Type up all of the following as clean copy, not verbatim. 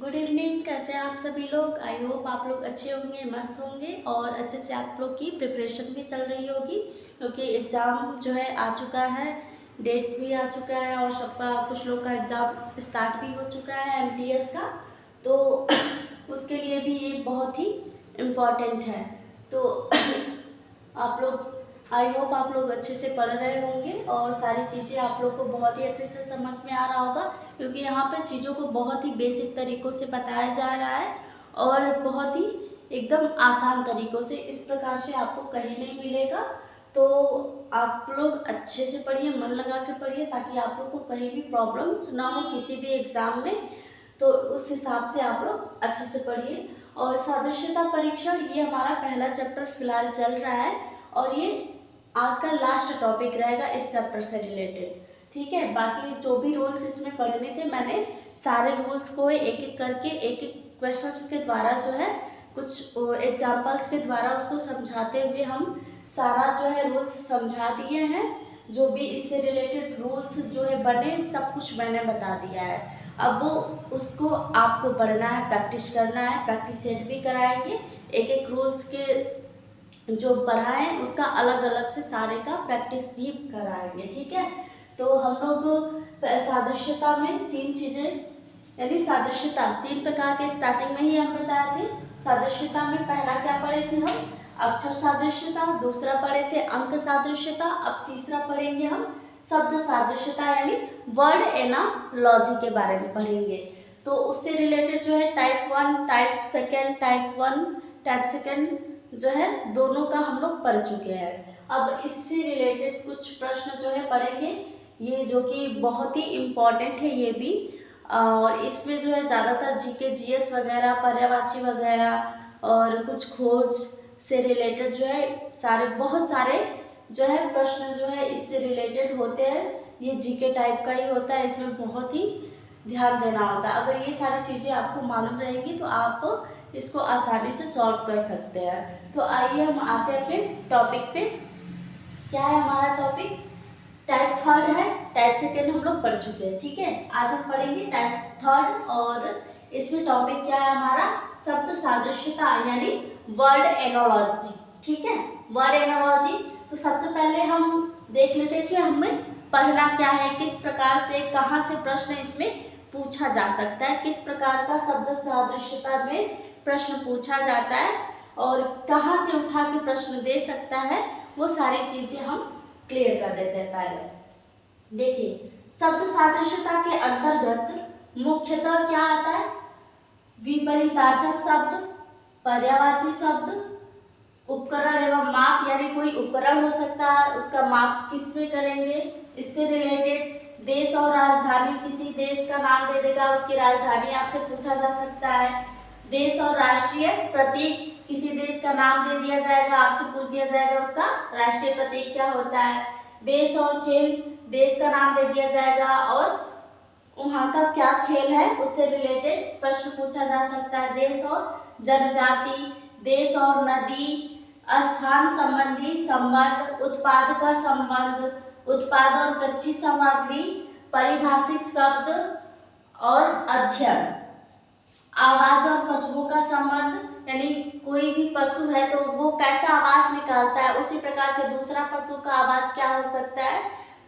Good evening. कैसे हैं आप सभी लोग? आई होप आप लोग अच्छे होंगे, मस्त होंगे और अच्छे से आप लोग की प्रिपरेशन भी चल रही होगी, क्योंकि एग्ज़ाम जो है आ चुका है, डेट भी आ चुका है और सबका कुछ लोग का एग्ज़ाम स्टार्ट भी हो चुका है एमटीएस का। तो उसके लिए भी ये बहुत ही इम्पॉर्टेंट है। तो आप लोग, आई होप आप लोग अच्छे से पढ़ रहे होंगे और सारी चीज़ें आप लोग को बहुत ही अच्छे से समझ में आ रहा होगा, क्योंकि यहाँ पर चीज़ों को बहुत ही बेसिक तरीक़ों से बताया जा रहा है और बहुत ही एकदम आसान तरीक़ों से। इस प्रकार से आपको कहीं नहीं मिलेगा। तो आप लोग अच्छे से पढ़िए, मन लगा के पढ़िए, ताकि आप लोग को कहीं भी प्रॉब्लम्स ना हो किसी भी एग्ज़ाम में। तो उस हिसाब से आप लोग अच्छे से पढ़िए। और सादृश्यता परीक्षण, ये हमारा पहला चैप्टर फिलहाल चल रहा है और ये आज का लास्ट टॉपिक रहेगा इस चैप्टर से रिलेटेड। ठीक है, बाकी जो भी रूल्स इसमें पढ़ने थे, मैंने सारे रूल्स को एक एक करके एक एक क्वेश्चंस के द्वारा जो है, कुछ एग्जांपल्स के द्वारा उसको समझाते हुए हम सारा जो है रूल्स समझा दिए हैं। जो भी इससे रिलेटेड रूल्स जो है बने, सब कुछ मैंने बता दिया है। अब उसको आपको पढ़ना है, प्रैक्टिस करना है, प्रैक्टिस सेट भी कराएंगे। एक एक रूल्स के जो पढ़ाएं उसका अलग अलग से सारे का प्रैक्टिस भी कराएंगे। ठीक है, तो हम लोग सादृश्यता में तीन चीज़ें, यानी सादृश्यता तीन प्रकार के स्टार्टिंग में ही हम बताए थे। सादृश्यता में पहला क्या पढ़े थे हम? अक्षर सादृश्यता। दूसरा पढ़े थे अंक सादृश्यता। अब तीसरा पढ़ेंगे हम शब्द सादृश्यता, यानी वर्ड एनालॉजी के बारे में पढ़ेंगे। तो उससे रिलेटेड जो है type 1, type second, type 1, type second जो है दोनों का हम लोग पढ़ चुके हैं। अब इससे रिलेटेड कुछ प्रश्न जो है पढ़ेंगे, ये जो कि बहुत ही इम्पॉर्टेंट है ये भी। और इसमें जो है ज़्यादातर जीके जीएस वगैरह, पर्यायवाची वगैरह और कुछ खोज से रिलेटेड जो है सारे, बहुत सारे जो है प्रश्न जो है इससे रिलेटेड होते हैं। ये जीके टाइप का ही होता है, इसमें बहुत ही ध्यान देना होता है। अगर ये सारी चीज़ें आपको मालूम रहेंगी तो आप इसको आसानी से सॉल्व कर सकते हैं। तो आइए हम आते हैं अपने टॉपिक पे। क्या है हमारा टॉपिक? टाइप थर्ड है, टाइप सेकेंड हम लोग पढ़ चुके हैं। ठीक है, आज हम पढ़ेंगे टाइप थर्ड और इसमें टॉपिक क्या है हमारा? शब्द सादृश्यता, यानी वर्ड एनालॉजी। ठीक है, वर्ड एनालॉजी। तो सबसे पहले हम देख लेते हैं इसमें हमें पढ़ना क्या है, किस प्रकार से, कहाँ से प्रश्न इसमें पूछा जा सकता है, किस प्रकार का शब्द सादृश्यता में प्रश्न पूछा जाता है और कहाँ से उठा के प्रश्न दे सकता है, वो सारी चीज़ें हम क्लियर कर देते हैं। पहले देखिए, शब्द सादृश्यता के अंतर्गत मुख्यतः क्या आता है? विपरीतार्थक शब्द, पर्यायवाची शब्द, उपकरण एवं माप, यानी कोई उपकरण हो सकता है, उसका माप किस में करेंगे, इससे रिलेटेड देश और राजधानी, किसी देश का नाम दे देगा, उसकी राजधानी आपसे पूछा जा सकता है। देश और राष्ट्रीय प्रतीक, किसी देश का नाम दे दिया जाएगा, आपसे पूछ दिया जाएगा उसका राष्ट्रीय प्रतीक क्या होता है। देश और खेल, देश का नाम दे दिया जाएगा और वहाँ का क्या खेल है उससे रिलेटेड प्रश्न पूछा जा सकता है। देश और जनजाति, देश और नदी, स्थान संबंधी संबंध, उत्पाद का संबंध, उत्पाद और कच्ची सामग्री, परिभाषिक शब्द और अध्ययन, आवाज और पशुओं का संबंध, यानी कोई भी पशु है तो वो कैसा आवाज निकालता है, उसी प्रकार से दूसरा पशु का आवाज क्या हो सकता है।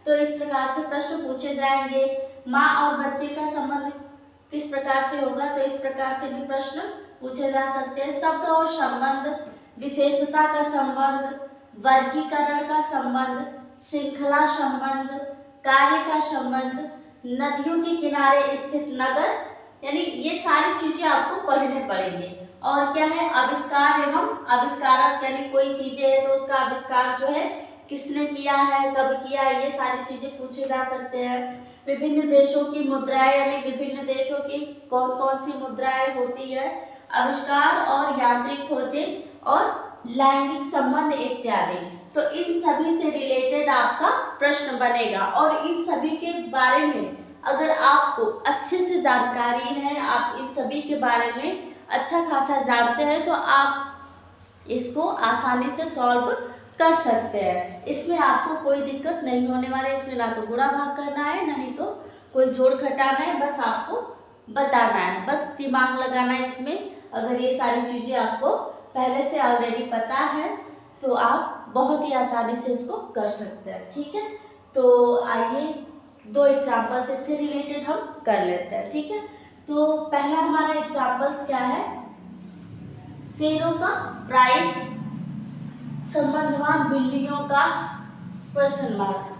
तो इस प्रकार से प्रश्न पूछे जाएंगे। माँ और बच्चे का संबंध किस प्रकार से होगा, तो इस प्रकार से भी प्रश्न पूछे जा सकते हैं। शब्द और संबंध, विशेषता का संबंध, वर्गीकरण का संबंध, श्रृंखला संबंध, कार्य का संबंध, नदियों के किनारे स्थित नगर, यानी ये सारी चीजें आपको पढ़ने पड़ेंगे। और क्या है? आविष्कार एवं आविष्कारक, यानी कोई चीजें है तो उसका आविष्कार जो है किसने किया है, कब किया है, ये सारी चीजें पूछे जा सकते हैं। विभिन्न देशों की मुद्राएं, यानी विभिन्न देशों की कौन कौन सी मुद्राएं होती है, आविष्कार और यांत्रिक खोजें और लैंगिक संबंध इत्यादि। तो इन सभी से रिलेटेड आपका प्रश्न बनेगा और इन सभी के बारे में अगर आपको अच्छे से जानकारी है, आप इन सभी के बारे में अच्छा खासा जानते हैं, तो आप इसको आसानी से सॉल्व कर सकते हैं। इसमें आपको कोई दिक्कत नहीं होने वाली। इसमें ना तो गुणा भाग करना है, ना ही तो कोई जोड़ घटाना है, बस आपको बताना है, बस दिमाग लगाना है इसमें। अगर ये सारी चीज़ें आपको पहले से ऑलरेडी पता है तो आप बहुत ही आसानी से इसको कर सकते हैं, ठीक है। तो आइए 2 एग्जाम्पल्स इससे रिलेटेड हम कर लेते हैं, ठीक है। तो पहला हमारा एग्जाम्पल्स क्या है, शेरों का प्राइड संबंधवान बिल्लियों का क्वेश्चन मार्क।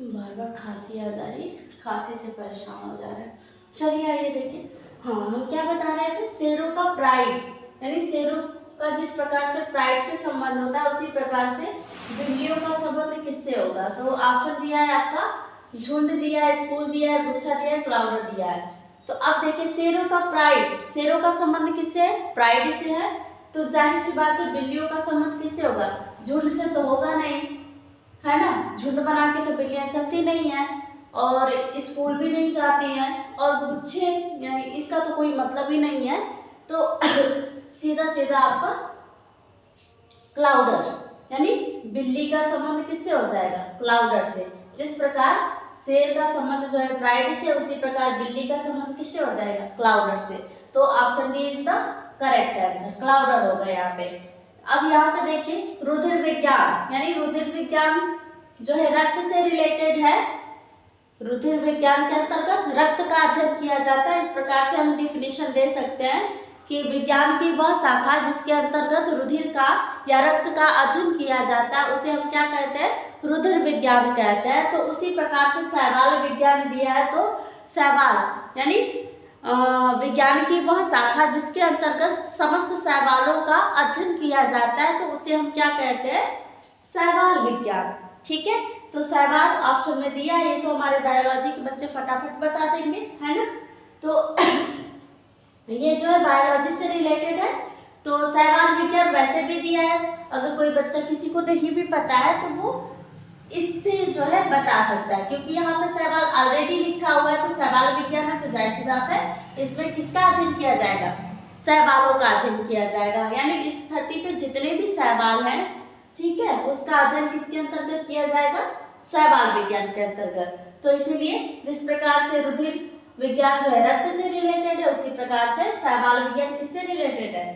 बार बार खांसी आ जा रही, खांसी से परेशान हो जा रहे हैं। चलिए आइए देखिए, हाँ हम क्या बता रहे थे, शेरों का प्राइड, यानी शेरों का जिस प्रकार से प्राइड से संबंध होता है उसी प्रकार से बिल्लियों का संबंध किससे होगा। तो ऑप्शन दिया है आपका, झुंड दिया है, स्कूल दिया है, गुच्छा दिया है, क्लाउडर दिया है। तो अब देखिए शेरों का प्राइड, शेरों का संबंध किससे है, प्राइड से है। तो जाहिर सी बात है बिल्लियों का संबंध किससे होगा, झुंड से तो होगा नहीं, है ना। झुंड बना के तो बिल्लियाँ चलती नहीं हैं और स्कूल भी नहीं जाती हैं, और गुच्छे यानी इसका तो कोई मतलब ही नहीं है। तो सीधा सीधा आपका क्लाउडर, यानी बिल्ली का संबंध किससे हो जाएगा, क्लाउडर से। जिस प्रकार शेर का संबंध जो है प्राइड से, उसी प्रकार बिल्ली का संबंध किससे हो जाएगा, क्लाउडर से। तो option D is the correct answer, क्लाउडर होगा यहाँ पे। अब यहाँ पे देखिए रुधिर विज्ञान, यानी रुधिर विज्ञान जो है रक्त से रिलेटेड है। रुधिर विज्ञान के अंतर्गत रक्त का अध्ययन किया जाता है। इस प्रकार से हम डिफिनेशन दे सकते हैं कि विज्ञान की वह शाखा जिसके अंतर्गत रुधिर का या रक्त का अध्ययन किया जाता है उसे हम क्या कहते हैं, रुधिर विज्ञान कहते हैं। तो उसी प्रकार से शैवाल विज्ञान दिया है, तो शैवाल यानी विज्ञान की वह शाखा जिसके अंतर्गत समस्त शैवालों का अध्ययन किया जाता है, तो उसे हम क्या कहते हैं, शैवाल विज्ञान, ठीक है। तो शैवाल ऑप्शन में दिया है, ये तो हमारे बायोलॉजी के बच्चे फटाफट बता देंगे, है ना। तो ये जो है बायोलॉजी से रिलेटेड है। तो शैवाल विज्ञान वैसे भी दिया है, अगर कोई बच्चा किसी को नहीं भी पता है तो वो इससे जो है बता सकता है, क्योंकि यहाँ पे शैवाल ऑलरेडी लिखा हुआ है। तो शैवाल विज्ञान है तो जाहिर सी बात है इसमें किसका अध्ययन किया जाएगा, शैवालों का अध्ययन किया जाएगा। यानी इस धरती पे जितने भी शैवाल हैं, ठीक है, उसका अध्ययन किसके अंतर्गत किया जाएगा, शैवाल विज्ञान के अंतर्गत। तो इसीलिए जिस प्रकार से रुधिर विज्ञान जो है रक्त से रिलेटेड है, उसी प्रकार से शैवाल विज्ञान किससे रिलेटेड है,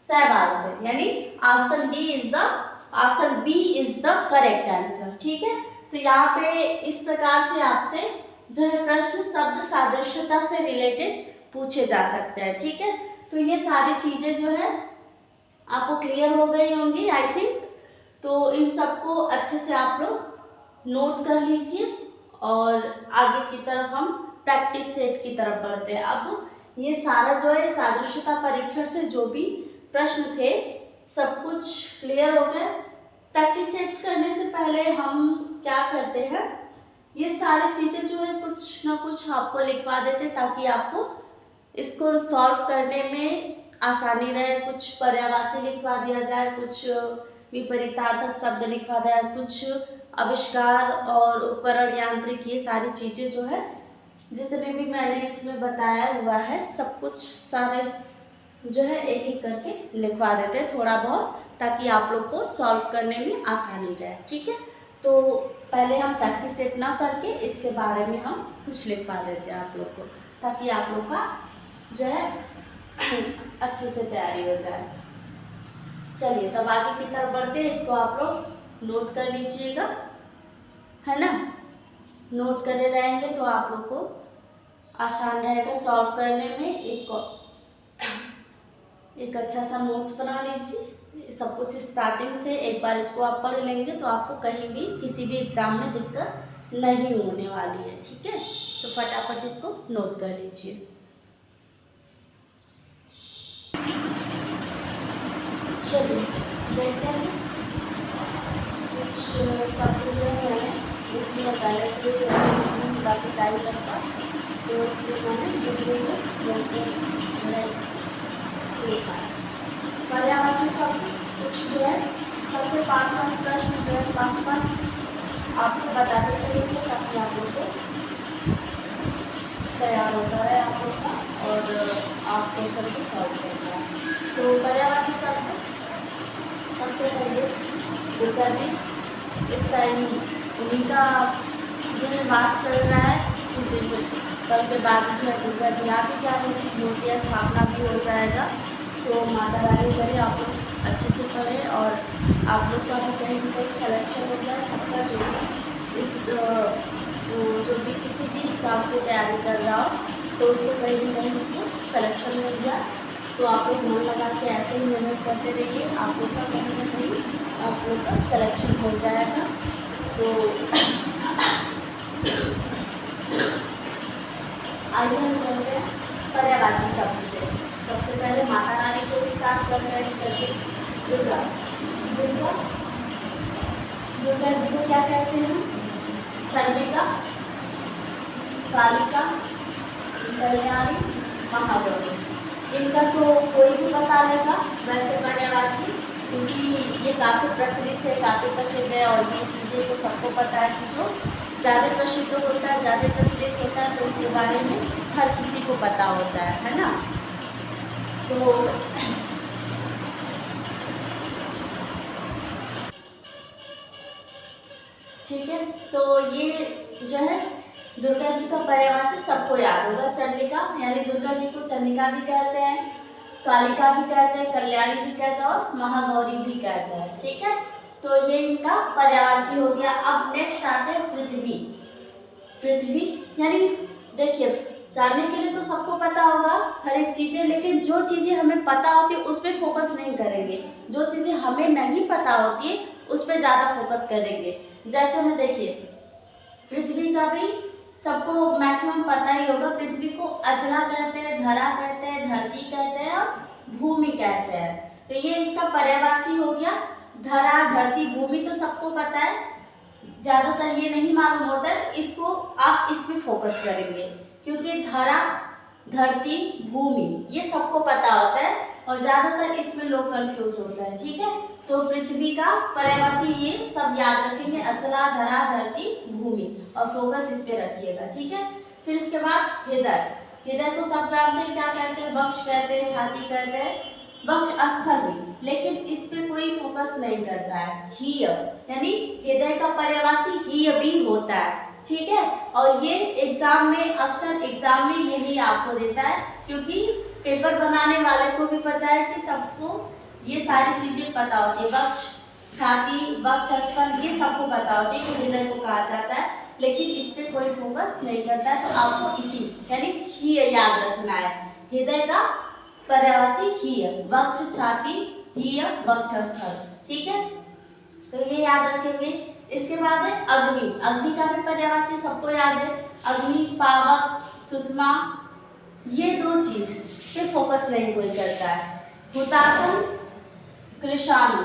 शैवाल से। यानी option B is the correct answer, ठीक है। तो यहाँ पे इस प्रकार से आपसे जो है प्रश्न शब्द सादृश्यता से रिलेटेड पूछे जा सकते हैं, ठीक है। तो ये सारी चीजें जो है आपको क्लियर हो गई होंगी आई थिंक। तो इन सबको अच्छे से आप लोग नोट कर लीजिए और आगे की तरफ हम प्रैक्टिस सेट की तरफ बढ़ते हैं। अब ये सारा जो है सादृश्यता परीक्षण से जो भी प्रश्न थे सब कुछ क्लियर हो गया। प्रैक्टिस सेट करने से पहले हम क्या करते हैं, ये सारी चीज़ें जो है कुछ ना कुछ आपको लिखवा देते ताकि आपको इसको सॉल्व करने में आसानी रहे। कुछ पर्यायवाची लिखवा दिया जाए, कुछ विपरीतार्थक शब्द लिखवा दिया जाए, कुछ आविष्कार और उपकरण यांत्रिक, ये सारी चीज़ें जो है जितने भी मैंने इसमें बताया हुआ है सब कुछ सारे जो है एक एक करके लिखवा देते हैं थोड़ा बहुत, ताकि आप लोग को सॉल्व करने में आसानी रहे, ठीक है। तो पहले हम प्रैक्टिस सेट ना करके इसके बारे में हम कुछ लिखवा देते हैं आप लोग को, ताकि आप लोग का जो है अच्छे से तैयारी हो जाए। चलिए तब आगे की तरफ बढ़ते हैं। इसको आप लोग नोट कर लीजिएगा, है ना। नोट करे रहेंगे तो आप लोग को आसान रहेगा सॉल्व करने में। एक अच्छा सा नोट्स बना लीजिए। सब कुछ स्टार्टिंग से एक बार इसको आप पढ़ लेंगे तो आपको कहीं भी किसी भी एग्ज़ाम में दिक्कत नहीं होने वाली है, ठीक है। तो फटाफट इसको नोट कर लीजिए। चलिए देखते हैं कुछ शब्द जो है मैंने लिख दिया पहले से, काफ़ी टाइम लगता तो इसलिए मैंने लिखा है। पर्यायवाची शब्द कुछ जो है सबसे 5-5 प्रश्न जो है 5-5 आपको बताते चलेंगे ताकि आप लोग को तैयार होता है आप लोग का और आप क्वेश्चन को सॉल्व करना है। तो पर्यायवाची शब्द सबसे पहले दुर्गा जी इस टाइम उन्हीं का जो है वास चल रहा है। कुछ दिन में कल के बाद जो है दुर्गा जी आ भी जाएंगी, मूर्ति स्थापना भी हो जाएगा। तो माता रानी करे आप लोग अच्छे से पढ़ें और आप लोग का भी कहीं ना कहीं सिलेक्शन हो जाए। सबका जो भी इस जो भी किसी भी एग्ज़ाम की तैयारी कर रहा हो तो उसको कहीं ना कहीं उसको सिलेक्शन मिल जाए। तो आप लोग मन लगा के ऐसे ही मेहनत करते रहिए, आप लोग का कहीं ना कहीं आप लोग का सिलेक्शन हो जाएगा। तो आइए हम चलते हैं पर्यायवाची शब्द से। सबसे पहले माता रानी से स्टार्ट करते हैं। चलिए दुर्गा दुर्गा दुर्गा जी को क्या कहते हैं? चंडिका, कालिका, कल्याणी, महागौरी। इनका तो कोई भी बता लेगा वैसे पर्यायवाची, क्योंकि ये काफ़ी प्रचलित है, काफ़ी प्रसिद्ध है और ये चीज़ें तो सबको पता है कि जो ज़्यादा प्रसिद्ध होता है, ज़्यादा प्रचलित होता है तो उसके बारे में हर किसी को पता होता है ना। तो ठीक है, तो ये जो है दुर्गा जी का पर्यायवाची सबको याद होगा। चंडिका यानी दुर्गा जी को चंडिका भी कहते हैं, कालिका भी कहते हैं, कल्याणी भी कहते हैं और महागौरी भी कहते हैं। ठीक है, तो ये इनका पर्यायवाची हो गया। अब नेक्स्ट आते हैं पृथ्वी। पृथ्वी यानी देखिए, जानने के लिए तो सबको पता होगा हर एक चीज़ें, लेकिन जो चीज़ें हमें पता होती है उस पर फोकस नहीं करेंगे। जो चीज़ें हमें नहीं पता होती है उस पर ज़्यादा फोकस करेंगे। जैसे में देखिए, पृथ्वी का भी सबको मैक्सिमम पता ही होगा। पृथ्वी को अजला कहते हैं, धरा कहते हैं, धरती कहते हैं और भूमि कहते हैं। तो ये इसका पर्यायवाची हो गया। धरा, धरती, भूमि तो सबको पता है, ज़्यादातर ये नहीं मालूम होता है, तो इसको आप इस पे फोकस करेंगे क्योंकि धरा, धरती, भूमि ये सबको पता होता है और ज़्यादातर इसमें लोग कंफ्यूज होता है। ठीक है, तो पृथ्वी का पर्यायवाची ये सब याद रखेंगे, अचला, धरा, धरती, भूमि, और फोकस इस पे रखिएगा। ठीक है, फिर इसके बाद हृदय। हृदय को सब जानते हैं, क्या कहते हैं? वक्ष कहते हैं, छाती कहते हैं, वक्ष स्थल भी, लेकिन इस पे कोई फोकस नहीं करता है। हीय यानी हृदय का पर्यायवाची हीय भी होता है। ठीक है, और ये एग्जाम में, अक्सर एग्जाम में यही आपको देता है, क्योंकि पेपर बनाने वाले को भी पता है कि सबको ये सारी चीजें पता होती है। वक्ष, छाती, वक्ष स्थल ये सबको पता होती है कि हृदय को कहा जाता है, लेकिन इस पे कोई फोकस नहीं करता है। तो आपको इसी यानी हीय याद रखना है। हृदय का पर्यायवाची हीय, वक्ष, छाती, हीय, वक्ष स्थल। ठीक है, तो ये याद रखेंगे। इसके बाद है अग्नि। अग्नि का भी पर्यायवाची सबको याद है। अग्नि, पावक, सुषमा, ये दो चीज पे फोकस नहीं कोई करता है। हुतासन, कृषाणु,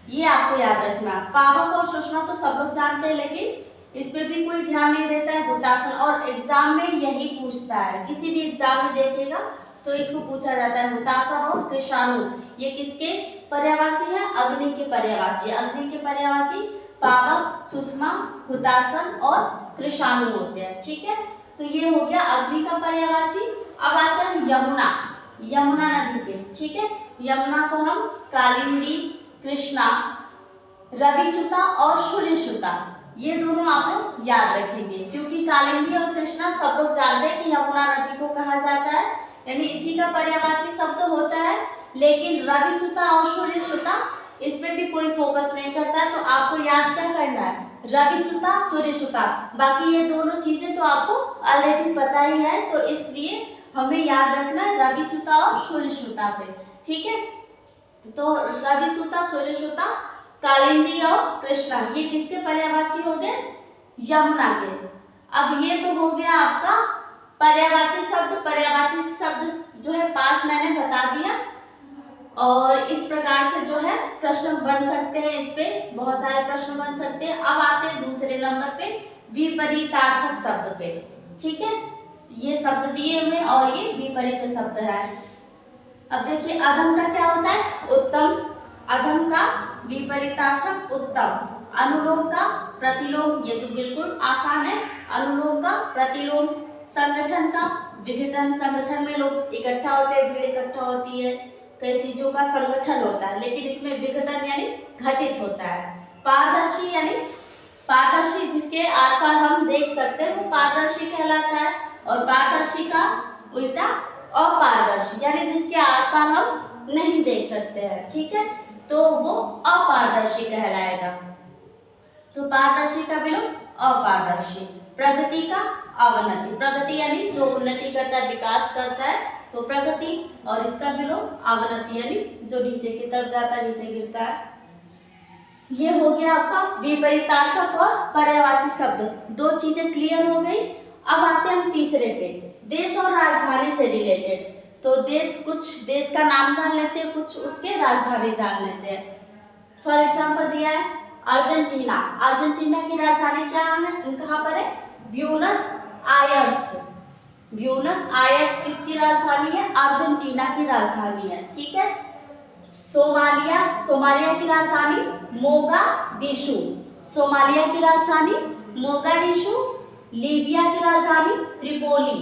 ये आपको याद रखना। पावक और सुषमा तो सब लोग जानते हैं, लेकिन इस पे भी कोई ध्यान नहीं देता है। हुतासन, और एग्जाम में यही पूछता है, किसी भी एग्जाम में देखिएगा तो इसको पूछा जाता है। हुतासन और कृषाणु ये किसके पर्यायवाची है? अग्नि के पर्यायवाची। अग्नि के पर्यायवाची पावक, सुषमा, हुतासन और कृषाणु होते हैं। ठीक है, तो ये हो गया अग्नि का पर्यायवाची। अब आते हैं यमुना। यमुना नदी पे। ठीक है, यमुना को हम कालिंदी, कृष्णा, रविसुता और सूर्यसुता ये दोनों आप लोग याद रखेंगे, क्योंकि कालिंदी और कृष्णा सब लोग जानते हैं कि यमुना नदी को कहा जाता है, यानी इसी का पर्यायवाची शब्द होता है। लेकिन रविसुता और सूर्यसुता इस पे भी कोई फोकस नहीं करता है, तो आपको याद क्या करना है? रविसुता, सूर्यसुता। बाकी ये दोनों चीजें तो आपको ऑलरेडी पता ही है, तो इसलिए हमें याद रखना है रविसुता और सूर्यसुता पे। ठीक है, तो रविसुता, सूर्यसुता, कालिंदी और कृष्णा ये किसके पर्यायवाची हो गए? यमुना के। अब ये तो हो गया आपका पर्यायवाची शब्द। पर्यायवाची शब्द जो है 5 मैंने बता दिया, और इस प्रकार से जो है प्रश्न बन सकते हैं, इस पे बहुत सारे प्रश्न बन सकते हैं। अब आते हैं दूसरे नंबर पे विपरीतार्थक शब्द पे। ठीक है, ये शब्द दिए हुए और ये विपरीत शब्द है। अब देखिए, अधम का क्या होता है? उत्तम। अधम का विपरीतार्थक उत्तम। अनुलोम का प्रतिलोम, ये तो बिल्कुल आसान है। अनुलोम का प्रतिलोम। संगठन का विघटन, संगठन में लोग इकट्ठा होते हैं, भीड़ इकट्ठा होती है, कई चीजों का संगठन होता है, लेकिन इसमें विघटन यानी घटित होता है। पारदर्शी यानी पारदर्शी जिसके आर पार हम देख सकते हैं वो पारदर्शी कहलाता है, और पारदर्शी का उल्टा अपारदर्शी यानी जिसके आर पार हम नहीं देख सकते हैं, ठीक है, तो वो अपारदर्शी कहलाएगा। तो पारदर्शी का विलोम अपारदर्शी। प्रगति का अवनति, प्रगति यानी जो उन्नति करता है, विकास करता है, तो प्रगति, और इसका विलोम अवनति यानी जो नीचे की तरफ जाता है, नीचे गिरता है। ये हो गया आपका विपरीतार्थक और पर्यायवाची शब्द। दो चीजें क्लियर हो गई। अब आते हैं हम तीसरे पे, देश और राजधानी से रिलेटेड। तो देश, कुछ देश का नाम जान लेते हैं, कुछ उसके राजधानी जान लेते हैं। फॉर एग्जाम्पल दिया है अर्जेंटीना। अर्जेंटीना की राजधानी क्या है, कहाँ पर है, ब्यूनस आयर्स। ब्यूनस आयर्स किसकी राजधानी है, अर्जेंटीना की राजधानी है, ठीक है। सोमालिया, सोमालिया की राजधानी मोगाडिशु। सोमालिया की राजधानी मोगाडिशु। लीबिया की राजधानी त्रिपोली।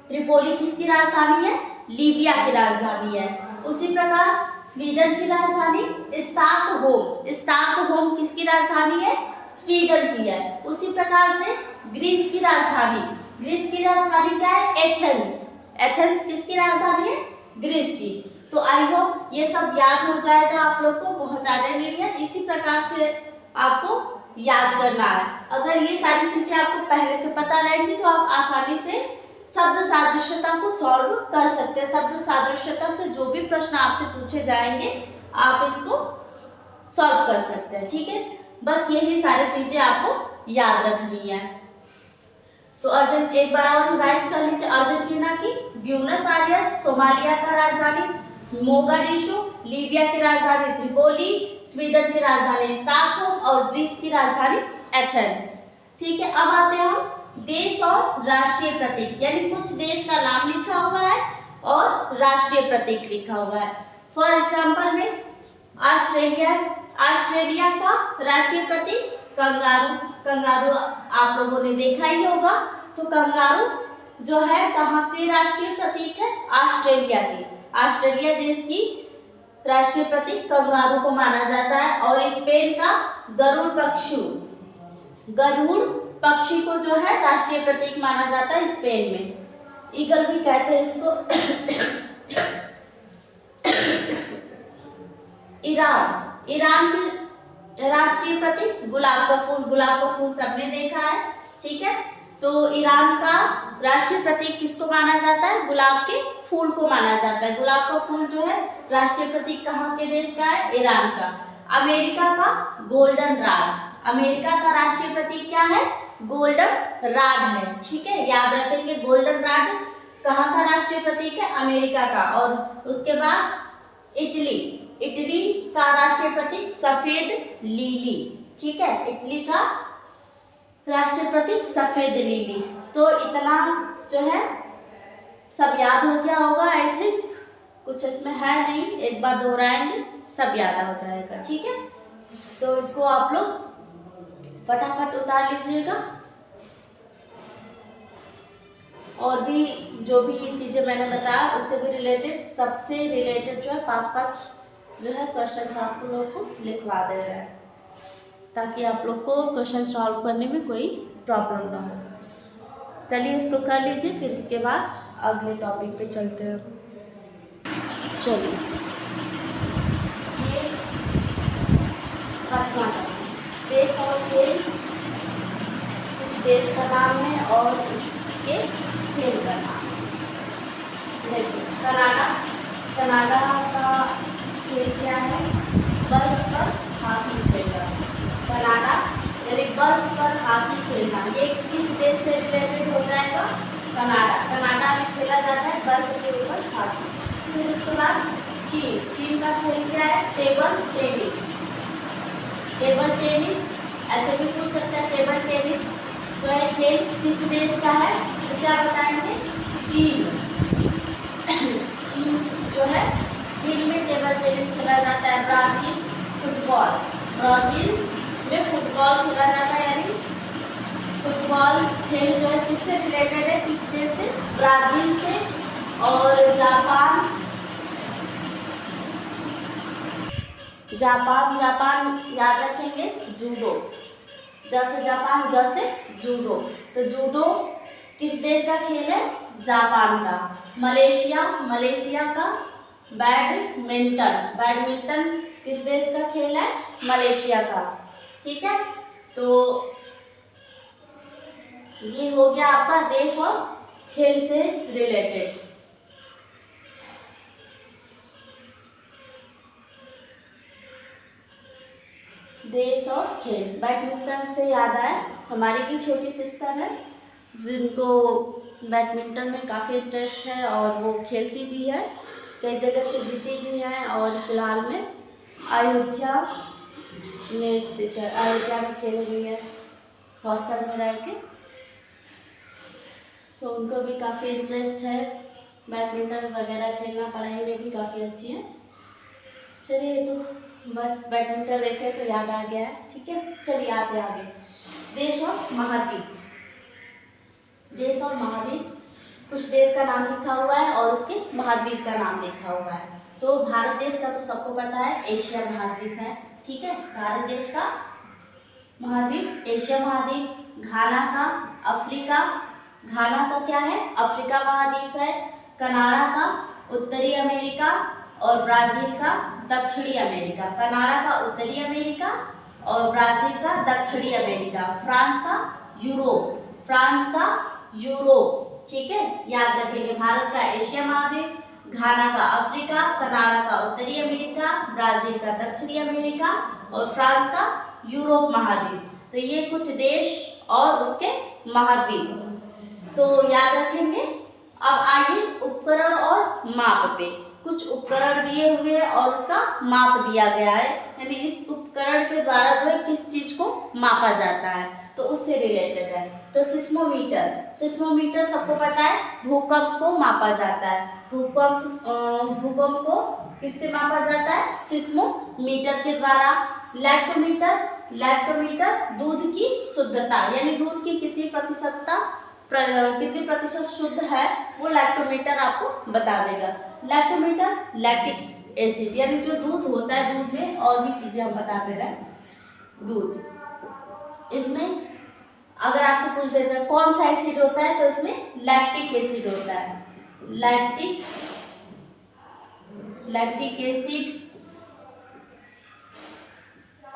त्रिपोली किसकी राजधानी है, लीबिया की राजधानी है। उसी प्रकार स्वीडन की राजधानी स्टॉकहोम। स्टॉकहोम किसकी राजधानी है, स्वीडन की है। उसी प्रकार से ग्रीस की राजधानी, ग्रीस की राजधानी क्या है, एथेंस। एथेंस किसकी राजधानी है, ग्रीस की। तो आई होप ये सब याद हो जाएगा आप लोग को, बहुत ज्यादा नहीं है, इसी प्रकार से आपको याद करना है। अगर ये सारी चीजें आपको पहले से पता रहेंगी तो आप आसानी से शब्द सादृश्यता को सॉल्व कर सकते हैं। शब्द सादृश्यता से जो भी प्रश्न आपसे पूछे जाएंगे आप इसको सॉल्व कर सकते हैं, ठीक है। बस यही सारी चीजें आपको याद रखनी है। तो एक बार और रिवाइज कर लीजिए। अर्जेंटीना की ब्यूनस आयर्स, सोमालिया का राजधानी मोगाडिशु, लीबिया की राजधानी त्रिपोली, स्वीडन की राजधानी स्टॉकहोम और ग्रीस की राजधानी एथेंस, ठीक है। अब आते हैं हम देश और राष्ट्रीय प्रतीक, यानी कुछ देश का नाम लिखा हुआ है और राष्ट्रीय प्रतीक लिखा हुआ है। फॉर एग्जाम्पल में ऑस्ट्रेलिया का राष्ट्रीय प्रतीक कंगारू। कंगारू आप लोगों ने देखा ही होगा। तो कंगारू जो है कहाँ की राष्ट्रीय प्रतीक है, ऑस्ट्रेलिया की। ऑस्ट्रेलिया देश की राष्ट्रीय प्रतीक कंगारू को माना जाता है। और स्पेन का गरुड़ पक्षी, गरुड़ पक्षी को जो है राष्ट्रीय प्रतीक माना जाता है स्पेन में। ईगल भी कहते हैं इसको। ईरान की राष्ट्रीय प्रतीक गुलाब का फूल। गुलाब का फूल सबने देखा है, ठीक है। तो ईरान का राष्ट्रीय प्रतीक किसको माना जाता है, गुलाब के फूल को माना जाता है। गुलाब का फूल जो है राष्ट्रीय प्रतीक कहाँ के देश का है, ईरान का। अमेरिका का गोल्डन राड। अमेरिका का राष्ट्रीय प्रतीक क्या है, गोल्डन राड है, ठीक है, याद रखेंगे। गोल्डन राड कहाँ का राष्ट्रीय प्रतीक है, अमेरिका का। और उसके बाद इटली, इटली का राष्ट्रीय प्रतीक सफेद लीली, ठीक है। इटली का राष्ट्रीय प्रतीक सफेद लीली। तो इतना जो है सब याद हो गया होगा, आई थिंक कुछ इसमें है नहीं, एक बार दोहराएंगे सब याद हो जाएगा, ठीक है। तो इसको आप लोग फटाफट उतार लीजिएगा। और भी जो भी चीज़ें मैंने बताया उससे भी रिलेटेड, सबसे रिलेटेड जो है 5-5 जो है क्वेश्चन आप लोग को लिखवा दे रहे हैं, ताकि आप लोग को क्वेश्चन सॉल्व करने में कोई प्रॉब्लम ना हो। चलिए इसको कर लीजिए, फिर इसके बाद अगले टॉपिक पे चलते हैं। चलिए ये 5वां टॉपिक, देश और खेल। कुछ देश का नाम है और उसके खेल का नाम। देखिए कनाडा, कनाडा का खेल क्या है, बर्फ पर हॉकी खेलना। कनाडा यानी बर्फ पर हॉकी खेलना, ये किस देश से रिलेटेड हो जाएगा, कनाडा। कनाडा में खेला जाता है बर्फ के ऊपर हॉकी। फिर उसके बाद चीन, चीन का खेल क्या है, टेबल टेनिस। टेबल टेनिस ऐसे भी पूछ सकते हैं, टेबल टेनिस जो है खेल किस देश का है, तो क्या बताएंगे, चीन। चीन जो है, चीन में टेबल टेनिस खेला जाता है। ब्राज़ील फुटबॉल, ब्राज़ील में फुटबॉल खेला जाता है, यानी फुटबॉल खेल जो है किससे रिलेटेड है, किस देश से, ब्राज़ील से। और जापान जापान, जापान याद रखेंगे जूडो, जैसे जापान, जैसे जूडो। तो जूडो किस देश का खेल है? जापान का। मलेशिया, मलेशिया का। बैडमिंटन, बैडमिंटन किस देश का खेल है? मलेशिया का। ठीक है, तो ये हो गया आपका देश और खेल से रिलेटेड। देश और खेल। बैडमिंटन से याद आया, हमारी भी छोटी सिस्टर है जिनको बैडमिंटन में काफ़ी इंटरेस्ट है और वो खेलती भी है, कई जगह से जीती भी है और फिलहाल में अयोध्या में स्थित है, अयोध्या में खेल रही है हॉस्टल में रह के। तो उनको भी काफ़ी इंटरेस्ट है बैडमिंटन वगैरह खेलना, पढ़ाई में भी काफ़ी अच्छी है। चलिए, तो बस बैडमिंटन देखे तो याद आ गया है। ठीक है, चलिए आते आगे। देश और महाद्वीप। देश और महाद्वीप, कुछ देश का नाम लिखा हुआ है और उसके महाद्वीप का नाम लिखा हुआ है। तो भारत देश का तो सबको पता है एशिया महाद्वीप है। ठीक है, भारत देश का महाद्वीप एशिया महाद्वीप। घाना का अफ्रीका, घाना का क्या है? अफ्रीका महाद्वीप है। कनाडा का उत्तरी अमेरिका और ब्राज़ील का दक्षिणी अमेरिका। कनाडा का उत्तरी अमेरिका और ब्राज़ील का दक्षिणी अमेरिका। फ्रांस का यूरोप, फ्रांस का यूरोप। ठीक है, याद रखेंगे। भारत का एशिया महाद्वीप, घाना का अफ्रीका, कनाडा का उत्तरी अमेरिका, ब्राज़ील का दक्षिणी अमेरिका और फ्रांस का यूरोप महाद्वीप। तो ये कुछ देश और उसके महाद्वीप तो याद रखेंगे। अब आइए उपकरण और माप पे। कुछ उपकरण दिए हुए हैं और उसका माप दिया गया है, यानी इस उपकरण के द्वारा जो है किस चीज को मापा जाता है, तो उससे रिलेटेड है। तो सिस्मोमीटर, सिस्मोमीटर सबको पता है भूकंप को मापा जाता है। भूकंप को किससे मापा जाता है? सिस्मोमीटर के द्वारा। लैक्टोमीटर, लैक्टोमीटर दूध की शुद्धता, यानी दूध की कितनी प्रतिशत शुद्ध है वो लैक्टोमीटर आपको बता देगा। लैक्टोमीटर लैक्टिक एसिड, यानी जो दूध होता है, दूध में और भी चीजें हम बता दे रहे हैं। दूध, इसमें अगर आपसे पूछ दिया जाए कौन सा एसिड होता है, तो इसमें लैक्टिक एसिड होता है। Lactic acid.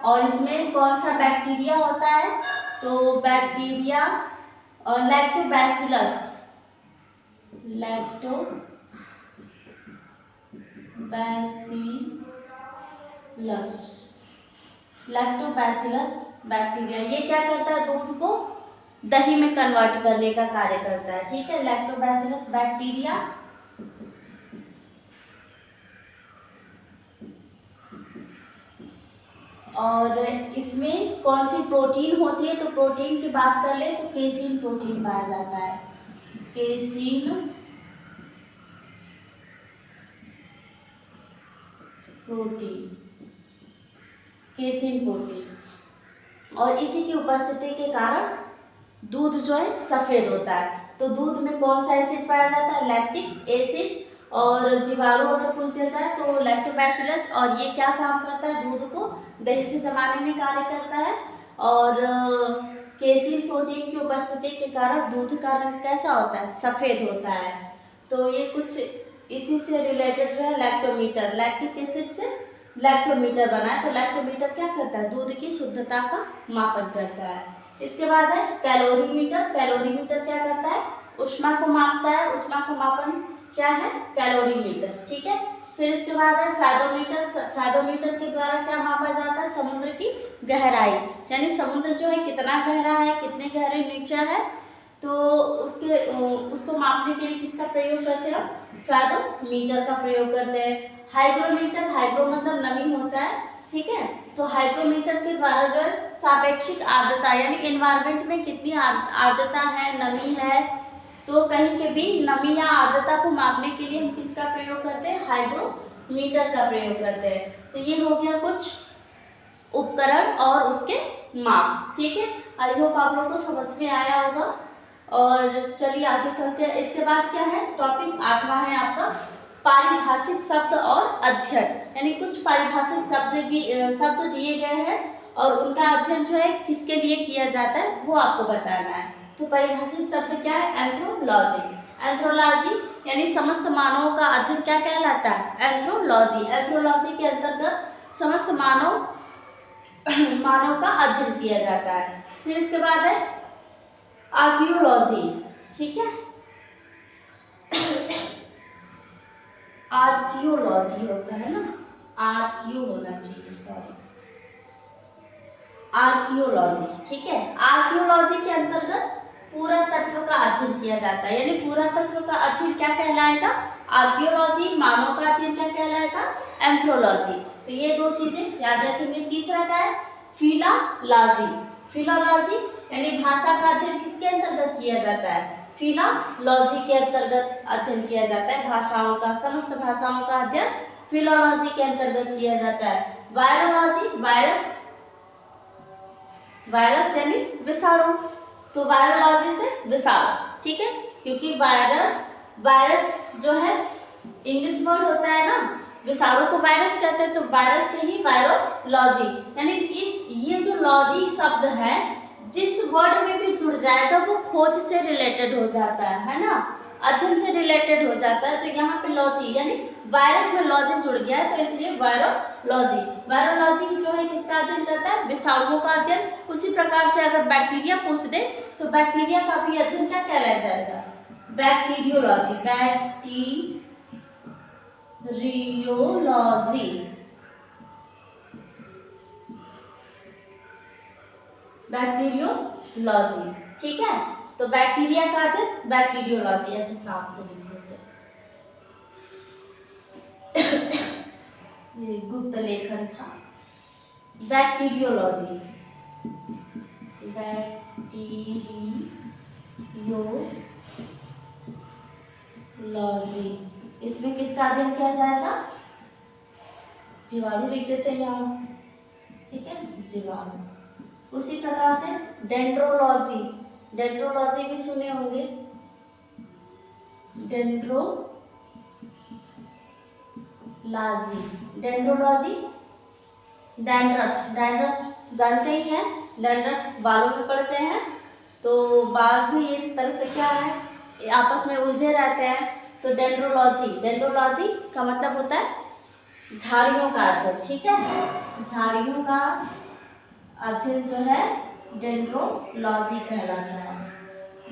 और इसमें कौन सा बैक्टीरिया होता है? तो बैक्टीरिया लैक्टोबैसिलस, लैक्टोबैसिलस बैक्टीरिया। ये क्या करता है? दूध को दही में कन्वर्ट करने का कार्य करता है। ठीक है, लैक्टोबैसिलस बैक्टीरिया। और इसमें कौन सी प्रोटीन होती है? तो प्रोटीन की बात कर ले तो केसीन प्रोटीन पाया जाता है। Casein protein, casein protein. और इसी की उपस्थिति के कारण दूध जो है सफेद होता है। तो दूध में कौन सा एसिड पाया जाता है? Lactic acid. और जीवाणु अगर पूछ दिया जाए तो लैक्टोबैसिलस। और ये क्या काम करता है? दूध को दही से जमाने में कार्य करता है। और केसीन प्रोटीन की उपस्थिति के कारण दूध का रंग कैसा होता है? सफेद होता है। तो ये कुछ इसी से रिलेटेड जो है लैक्टोमीटर, लैक्टिक एसिड से लैक्टोमीटर बना है। तो लैक्टोमीटर क्या करता है? दूध की शुद्धता का मापन करता है। इसके बाद है कैलोरीमीटर। कैलोरीमीटर क्या करता है? ऊष्मा को मापता है। ऊष्मा का मापन क्या है? कैलोरीमीटर। ठीक है, फिर इसके बाद है फैदोमीटर। फैदोमीटर के द्वारा क्या मापा जाता है? समुद्र की गहराई, यानी समुद्र जो है कितना गहरा है, कितने गहरे नीचे है, तो उसको मापने के लिए किसका प्रयोग करते हैं? फैदोमीटर का प्रयोग करते हैं। हाइग्रोमीटर, हाइग्रो मतलब नमी होता है। ठीक है, तो हाइग्रोमीटर के द्वारा जो है सापेक्षिक आर्द्रता, यानी एनवायरमेंट में कितनी आर्द्रता है, नमी है, तो कहीं के भी नमी या आर्द्रता को मापने के लिए हम किसका प्रयोग करते हैं? हाइग्रोमीटर का प्रयोग करते हैं। तो ये हो गया कुछ उपकरण और उसके माप। ठीक है, आई होप आप लोग को समझ में आया होगा। और चलिए आगे चलते हैं। इसके बाद क्या है? टॉपिक 8वां है आपका पारिभाषिक शब्द और अध्ययन, यानी कुछ पारिभाषिक शब्द दिए गए हैं और उनका अध्ययन जो है किसके लिए किया जाता है वो आपको बताना है। तो पारिभाषिक शब्द क्या है? एंथ्रोलॉजी। एंथ्रोलॉजी यानी समस्त मानवों का अध्ययन क्या कहलाता है? एंथ्रोलॉजी। एंथ्रोलॉजी के अंतर्गत समस्त मानव का अध्ययन किया जाता है। फिर इसके बाद है आर्कियोलॉजी, ठीक है, आर्कियोलॉजी होता है ना, आर्कियो होना चाहिए, सॉरी, आर्कियोलॉजी, ठीक है। आर्कियोलॉजी के अंतर्गत पुरातत्व का अध्ययन किया जाता है, यानी पुरातत्व का अध्ययन क्या कहलाएगा? आर्कियोलॉजी। मानव का अध्ययन क्या कहलाएगा? एंथ्रोलॉजी। तो ये दो चीजें याद रखेंगे। तीसरा क्या है? फिलॉलॉजी। फिलॉलॉजी यानी भाषा का अध्ययन किसके अंतर्गत किया जाता है? फिलॉलॉजी के अंतर्गत अध्ययन किया जाता है। भाषाओं का, समस्त भाषाओं का अध्ययन फिलॉलॉजी के अंतर्गत किया जाता है। वायरोलॉजी, वायरस यानी विषाणु, तो वायरोलॉजी से विषाणु, ठीक है, क्योंकि वायरस जो है इंग्लिश वर्ड होता है ना, विषाणु को वायरस कहते हैं, तो वायरस से ही वायरोलॉजी, यानी ये जो लॉजी शब्द है जिस वर्ड में भी जुड़ जाएगा वो खोज से रिलेटेड हो जाता है ना, अध्ययन से रिलेटेड हो जाता है। तो यहाँ पे लॉजी यानी वायरस में लॉजी जुड़ गया है, तो इसलिए वायरोलॉजी। वायरोलॉजी जो है किसका अध्ययन करता है? विषाणुओं का अध्ययन। उसी प्रकार से अगर बैक्टीरिया पूछ दे तो बैक्टीरिया का भी अध्ययन क्या कहलाया जाएगा? बैक्टीरियोलॉजी। बैक्टीरियोलॉजी, ठीक है। तो बैक्टीरिया का अध्ययन बैक्टीरियोलॉजी, ऐसे साफ से लिख देते ये गुप्त लेखन था। बैक्टीरियोलॉजी, इसमें किसका अध्ययन किया जाएगा? जीवाणु लिख देते हैं यहाँ, ठीक है, जीवाणु। उसी प्रकार से डेंड्रोलॉजी, डेंड्रोलॉजी भी सुने होंगे, डेंड्रोलॉजी, डेंड्रोलॉजी, डैंड्रफ जानते ही हैं, डैंड्रफ बालों में पड़ते हैं, तो बाल भी एक तरह से क्या है, आपस में उलझे रहते हैं, तो डेंड्रोलॉजी का मतलब होता है झाड़ियों का अध्ययन, ठीक है, झाड़ियों का अध्ययन जो है डेंड्रोलॉजी कहलाता है,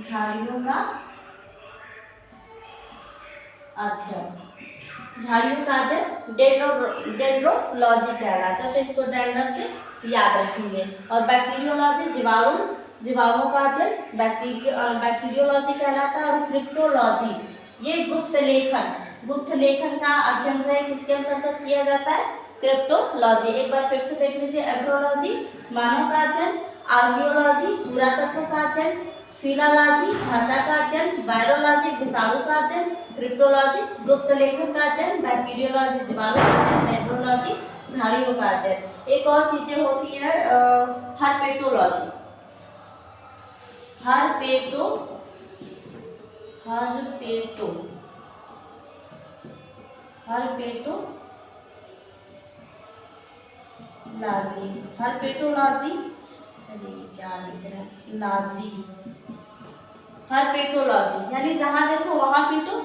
झाड़ियों का अध्ययन, झाड़ियों का अध्ययन डेंड्रोलॉजी कहलाता है। तो इसको डेंड्रफ से याद रखेंगे। और बैक्टीरियोलॉजी जीवाणुओं का अध्ययन बैक्टीरियोलॉजी कहलाता है। और क्रिप्टोलॉजी ये गुप्त लेखन का अध्ययन जो है किसके अंतर्गत किया जाता है? क्रिप्टोलॉजी। एक बार फिर से देख लीजिए, एंथ्रोलॉजी मानव का अध्ययन, आर्कियोलॉजी पुरातत्व का अध्ययन, फिलॉलॉजी भाषा का अध्ययन, वायरोलॉजी विषाणु का अध्ययन, क्रिप्टोलॉजी गुप्त लेखन का अध्ययन, बैक्टीरियोलॉजी जीवाणु का अध्ययन, डेंड्रोलॉजी झाड़ियों का अध्ययन। एक और चीजें होती है हर्पेटोलॉजी, हर्पेटोलॉजी, अरे क्या लिख रहा है, लाजी, हर्पेटोलॉजी यानी जहां देखो वहां पीटो,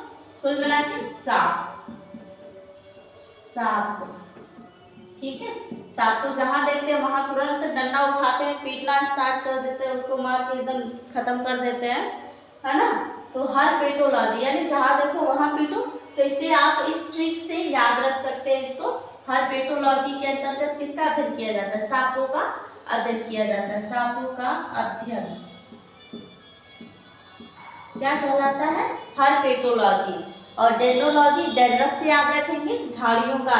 कुल मिला के सांप, ठीक है। सांप को जहां देखते हैं वहां तुरंत डंडा उठाते हैं, पीटना स्टार्ट कर देते हैं, उसको मार के एकदम खत्म कर देते हैं, है ना। तो हर्पेटोलॉजी यानी जहां देखो वहां पीटो। तो इसे आप इस ट्रिक से याद रख सकते हैं। इसको हर्पेटोलॉजी के अंतर्गत किसका अध्ययन किया जाता है? सांपों का अध्ययन किया जाता है। सांपों का अध्ययन क्या कहलाता है? हर्पेटोलॉजी। और डेंड्रोलॉजी डेंड्रफ से याद रखेंगे, झाड़ियों का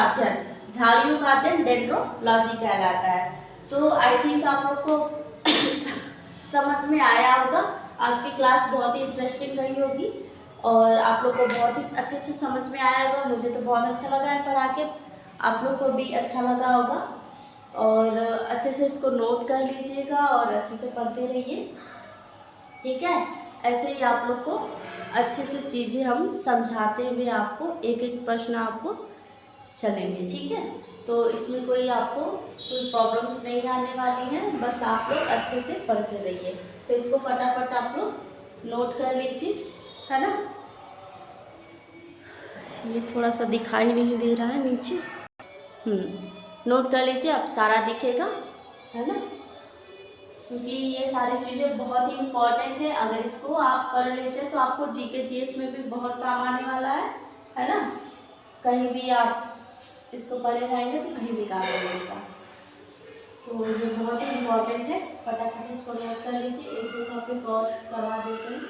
अध्ययन डेंड्रोलॉजी कहलाता है। तो आई थिंक आप लोग को समझ में आया होगा। आज की क्लास बहुत ही इंटरेस्टिंग रही होगी और आप लोग को बहुत ही अच्छे से समझ में आया होगा। मुझे तो बहुत अच्छा लगा है पढ़ा के, आप लोग को भी अच्छा लगा होगा। और अच्छे से इसको नोट कर लीजिएगा और अच्छे से पढ़ते रहिए, ठीक है। ऐसे ही आप लोग को अच्छे से चीज़ें हम समझाते हुए आपको एक एक प्रश्न आपको चलेंगे, ठीक है। तो इसमें कोई आपको कोई प्रॉब्लम्स नहीं आने वाली हैं, बस आप लोग अच्छे से पढ़ते रहिए। तो इसको फटाफट आप लोग नोट कर लीजिए, है ना। ये थोड़ा सा दिखाई नहीं दे रहा है नीचे, नोट कर लीजिए, अब सारा दिखेगा, है ना। क्योंकि ये सारी चीज़ें बहुत ही इम्पॉर्टेंट है, अगर इसको आप पढ़ लेते हैं तो आपको जीके जीएस में भी बहुत काम आने वाला है ना। कहीं भी आप इसको पढ़े रहेंगे तो कहीं भी काम मिलेगा। तो ये बहुत ही इम्पॉर्टेंट है, फटाफट इसको नोट कर लीजिए। एक दो टॉपिक और करवा देते हैं।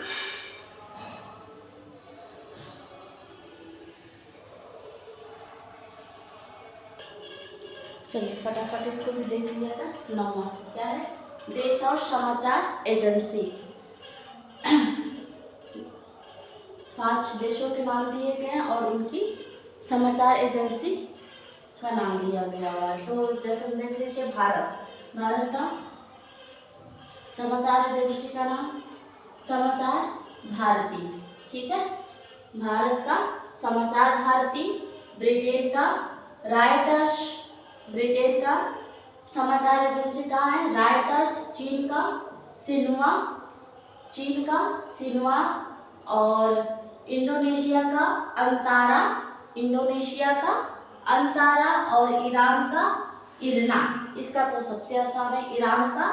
चलिए फटाफट इसको भी देख लिया जाए। 9वां क्या है, देश और समाचार एजेंसी। 5 देशों के नाम दिए गए हैं और उनकी समाचार एजेंसी का नाम दिया गया हुआ है। तो जैसे देख लीजिए, भारत का समाचार एजेंसी का नाम समाचार भारती, ठीक है। भारत का समाचार भारती। ब्रिटेन का रॉयटर्स, ब्रिटेन का समाचार एजेंसी कहाँ है, रॉयटर्स। चीन का सिन्हुआ और इंडोनेशिया का अंतारा और ईरान का इरना। इसका तो सबसे आसान है, ईरान का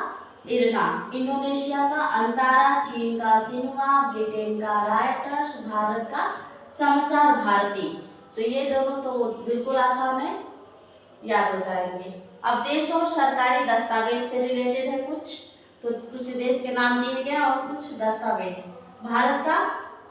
इरना। इंडोनेशिया का अंतारा, चीन का सिन्हुआ, ब्रिटेन का रॉयटर्स, भारत का समाचार भारती। तो ये दोनों तो बिल्कुल आसान है, याद हो जाएंगे। अब देश और सरकारी दस्तावेज से रिलेटेड है कुछ देश के नाम दिए गए और कुछ दस्तावेज। भारत का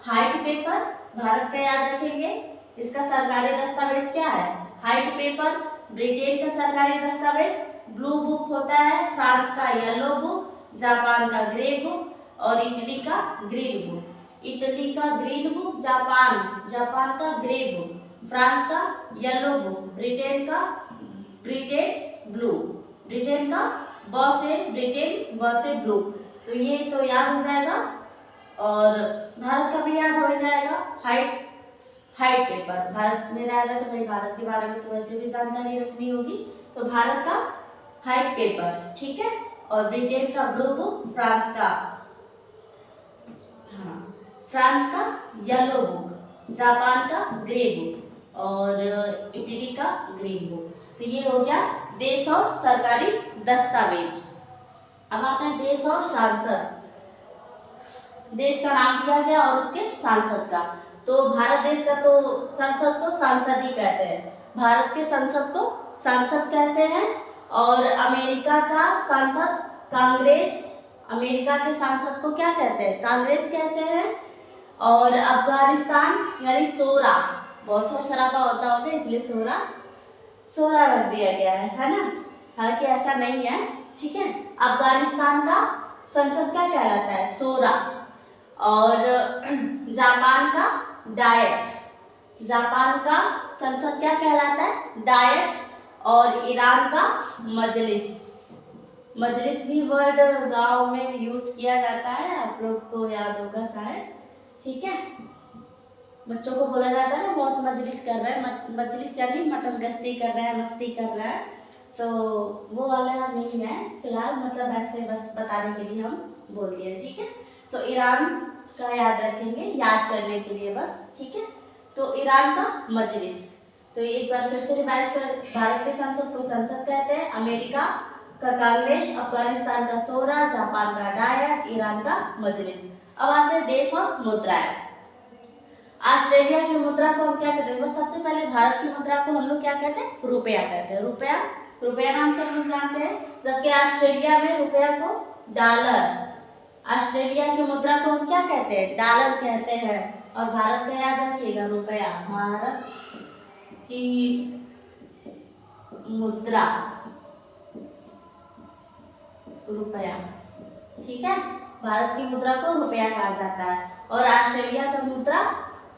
हाइट पेपर, भारत का याद रखेंगे, इसका सरकारी दस्तावेज क्या है, हाइट पेपर। ब्रिटेन का सरकारी दस्तावेज ब्लू बुक होता है, फ्रांस का येलो बुक, जापान का ग्रे बुक और इटली का ग्रीन बुक। इटली का ग्रीन बुक, जापान का ग्रे बुक, फ्रांस का yellow book, Britain blue, Britain का ब से ब्लू। तो ये तो याद हो जाएगा और भारत का भी याद हो जाएगा। हाइट पेपर भारत में रहेगा तो भाई भारत के बारे में तो वैसे भी जानकारी रखनी होगी। तो भारत का हाइट पेपर, ठीक है। और ब्रिटेन का ब्लू बुक, फ्रांस का येलो बुक, जापान का ग्रे बुक और इटली का ग्रीन बुक। तो ये हो गया देश और सरकारी दस्तावेज। अब आता है देश और सांसद। देश का नाम दिया गया और उसके सांसद का। तो भारत देश का तो संसद को सांसद ही कहते हैं, भारत के संसद को सांसद कहते हैं। और अमेरिका का सांसद कांग्रेस, अमेरिका के सांसद को क्या कहते हैं, कांग्रेस कहते हैं। और अफगानिस्तान यानी शोरा, बहुत शोर शराबा होता होगा इसलिए शोरा रख दिया गया है ना, हालांकि ऐसा नहीं है, ठीक है। अफगानिस्तान का संसद क्या कहलाता है, शोरा। और जापान का डायट, जापान का संसद क्या कहलाता है, डायट। और ईरान का मजलिस, मजलिस भी वर्ड गांव में यूज किया जाता है, आप लोग को याद होगा शायद, ठीक है। बच्चों को बोला जाता है ना बहुत मजलिस कर रहा है, मजलिस यानी मटन गश्ती कर रहा है, मस्ती कर रहा है, तो वो वाला नहीं है फिलहाल, मतलब ऐसे बस बताने के लिए हम बोल दिए, ठीक है। तो ईरान का याद रखेंगे, याद करने के लिए बस, ठीक है। तो ईरान का मजलिस, तो एक बार फिर से रिवाइज कर, भारत के संसद को संसद कहते हैं, अमेरिका का कांग्रेस, अफगानिस्तान का शोरा, जापान का डायट, ईरान का मजलिस। अब आते हैं देश और मुद्राएं। ऑस्ट्रेलिया की मुद्रा को हम क्या कहते हैं, बस सबसे पहले भारत की मुद्रा को हम लोग क्या कहते हैं, रुपया कहते हैं। रुपया नाम से हम जानते हैं, जबकि ऑस्ट्रेलिया में रुपया को डॉलर, ऑस्ट्रेलिया की मुद्रा को हम क्या कहते हैं, डॉलर कहते हैं। और भारत का याद रखिएगा, रुपया, भारत की मुद्रा रुपया, ठीक है। भारत की मुद्रा को रुपया कहा जाता है। और ऑस्ट्रेलिया का मुद्रा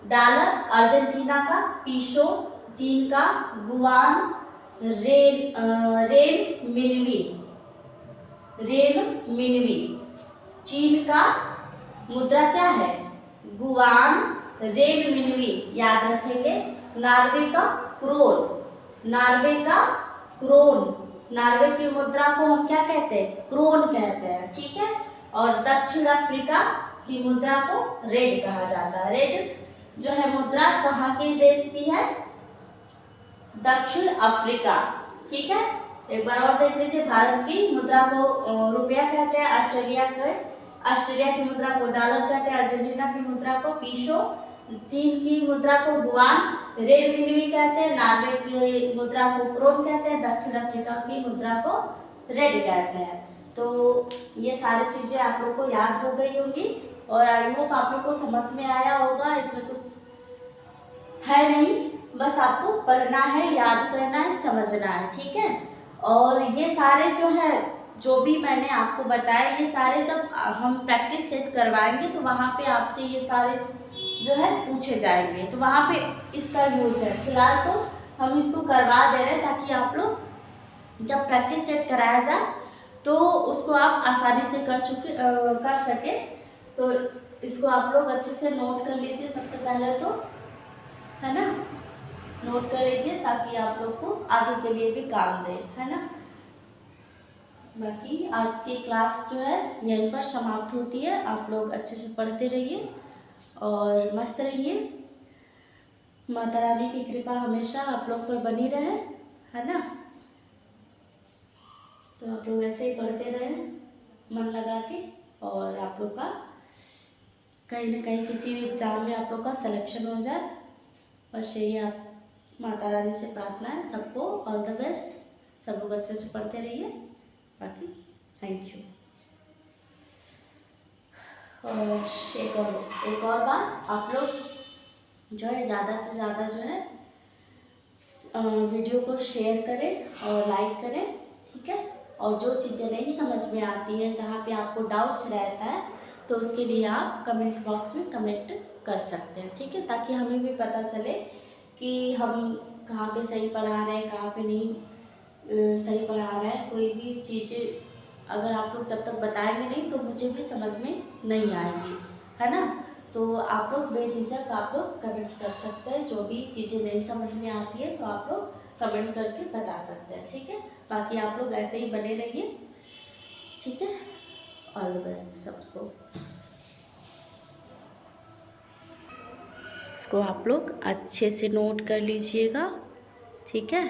डॉलर, अर्जेंटीना का पीसो, चीन का गुआन, रेन मिनवी, चीन का मुद्रा क्या है, गुआन, रेन मिनवी याद रखेंगे। नॉर्वे का क्रोन, नॉर्वे का क्रोन, नॉर्वे की मुद्रा को हम क्या कहते हैं? क्रोन कहते हैं, ठीक है। और दक्षिण अफ्रीका की मुद्रा को रेड कहा जाता है। रेड जो है मुद्रा कहाँ के देश की है? दक्षिण अफ्रीका, ठीक है। एक बार और देख लीजिए, भारत की मुद्रा को रुपया कहते हैं, ऑस्ट्रेलिया की मुद्रा को डॉलर कहते हैं, अर्जेंटीना की मुद्रा को पीसो, चीन की मुद्रा को गुआन, रेड मिनवी कहते हैं, नॉर्वे की मुद्रा को क्रोन कहते हैं, दक्षिण अफ्रीका की मुद्रा को रेड कहते हैं। तो ये सारी चीजें आप लोग को याद हो गई होंगी और आई होप आप लोग को समझ में आया होगा। इसमें कुछ है नहीं, बस आपको पढ़ना है, याद करना है, समझना है, ठीक है। और ये सारे जो है, जो भी मैंने आपको बताया, ये सारे जब हम प्रैक्टिस सेट करवाएंगे तो वहाँ पे आपसे ये सारे जो है पूछे जाएंगे, तो वहाँ पे इसका यूज है। फिलहाल तो हम इसको करवा दे रहे हैं ताकि आप लोग जब प्रैक्टिस सेट कराया जाए तो उसको आप आसानी से कर सके। तो इसको आप लोग अच्छे से नोट कर लीजिए सबसे पहले तो, है ना, नोट कर लीजिए ताकि आप लोग को आगे के लिए भी काम दे, है ना। बाकी आज की क्लास जो है यहीं पर समाप्त होती है। आप लोग अच्छे से पढ़ते रहिए और मस्त रहिए। माता रानी की कृपा हमेशा आप लोग पर बनी रहे, है ना। तो आप लोग ऐसे ही पढ़ते रहें मन लगा के, और आप लोग का कहीं ना कहीं किसी भी एग्ज़ाम में आप लोग का सिलेक्शन हो जाए। बस यही आप माता रानी से प्रार्थना है। सबको ऑल द बेस्ट, सब लोग अच्छे से पढ़ते रहिए। बाकी थैंक यू। और एक और बात, आप लोग जो है ज़्यादा से ज़्यादा जो है वीडियो को शेयर करें और लाइक करें, ठीक है। और जो चीज़ें नहीं समझ में आती हैं, जहाँ पे आपको डाउट्स रहता है, तो उसके लिए आप कमेंट बॉक्स में कमेंट कर सकते हैं, ठीक है, ताकि हमें भी पता चले कि हम कहाँ पे सही पढ़ा रहे हैं, कहाँ पे नहीं सही पढ़ा रहे हैं। कोई भी चीज़ें अगर आप लोग जब तक बताएंगे नहीं तो मुझे भी समझ में नहीं आएगी, है ना। तो आप लोग बेझिझक आप लोग कमेंट कर सकते हैं, जो भी चीज़ें नहीं समझ में आती है तो आप लोग कमेंट करके बता सकते हैं, ठीक है। बाकी आप लोग ऐसे ही बने रहिए, ठीक है। ऑल द बेस्ट सबको। इसको आप लोग अच्छे से नोट कर लीजिएगा, ठीक है।